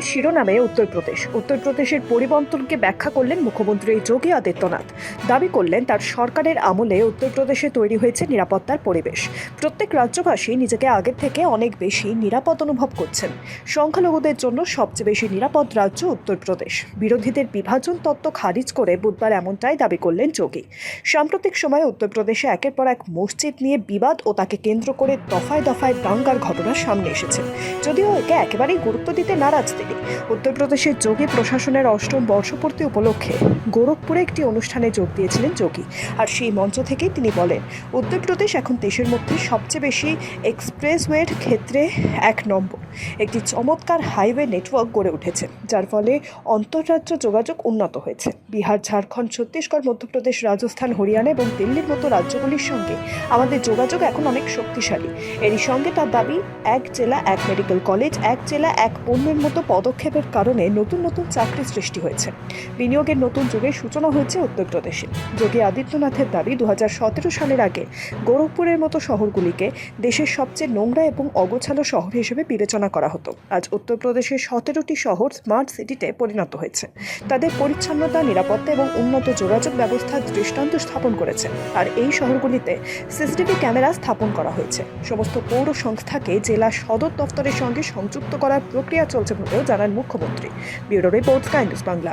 খবরের শিরোনামে উত্তরপ্রদেশের পরিবর্তনকে ব্যাখ্যা করলেন মুখ্যমন্ত্রী যোগী আদিত্যনাথ। দাবি করলেন তার সরকারের আমলে উত্তরপ্রদেশে তৈরি হয়েছে নিরাপত্তার পরিবেশ। প্রত্যেক রাজ্যবাসী নিজেকে আগের থেকে অনেক বেশি নিরাপদ অনুভব করছেন। সংখ্যালঘুদের জন্য সবচেয়ে বেশি নিরাপদ রাজ্য উত্তরপ্রদেশ। বিরোধীদের বিভাজন তত্ত্ব খারিজ করে বুধবার এমনটাই দাবি করলেন যোগী। সাম্প্রতিক সময়ে উত্তরপ্রদেশে একের পর এক মসজিদ নিয়ে বিবাদ ও তাকে কেন্দ্র করে দফায় দফায় দাঙ্গার ঘটনা সামনে এসেছে। যদিও একে একেবারেই গুরুত্ব দিতে নারাজ তিনি। উত্তরপ্রদেশের যোগী প্রশাসনের অষ্টম বর্ষপূর্তি উপলক্ষে গোরখপুরে একটি অনুষ্ঠানে যোগ দিয়েছিলেন যোগী। আর সেই মঞ্চ থেকেই তিনি বলেন, উত্তরপ্রদেশ এখন দেশের মধ্যে সবচেয়ে বেশি এক্সপ্রেসওয়ের ক্ষেত্রে 1 নম্বর। একটি চমৎকার হাইওয়ে নেটওয়ার্ক গড়ে উঠেছে, যার ফলে অন্তঃরাজ্য যোগাযোগ উন্নত হয়েছে। বিহার, ঝাড়খণ্ড, ছত্তিশগড়, মধ্যপ্রদেশ, রাজস্থান, হরিয়ানা এবং দিল্লির মতো রাজ্যগুলির সঙ্গে আমাদের যোগাযোগ এখন অনেক শক্তিশালী। এরই সঙ্গে তার দাবি, 1 জেলা 1 মেডিকেল কলেজ, 1 জেলা 1 পণ্যের মতো পদক্ষেপের কারণে নতুন নতুন চাকরির সৃষ্টি হয়েছে। বিনিয়োগের নতুন যুগের সূচনা হয়েছে উত্তরপ্রদেশে। যোগী আদিত্যনাথের দাবি, 2017 সালের আগে গোরখপুরের মতো শহরগুলিকে দেশের সবচেয়ে নোংরা এবং অগোছালো শহর হিসেবে বিবেচনা করা হতো। আজ উত্তরপ্রদেশের 17টি শহর স্মার্ট সিটিতে পরিণত হয়েছে। তাদের পরিচ্ছন্নতা, নিরাপত্তা এবং উন্নত যোগাযোগ ব্যবস্থার দৃষ্টান্ত স্থাপন করেছে। আর এই শহরগুলিতে সিসিটিভি ক্যামেরা স্থাপন করা হয়েছে। সমস্ত পৌর সংস্থাকে জেলা সদর দফতরের সঙ্গে সংযুক্ত করার প্রক্রিয়া চলছে বলেও জানান মুখ্যমন্ত্রী। Bureau report, sky news Bangla.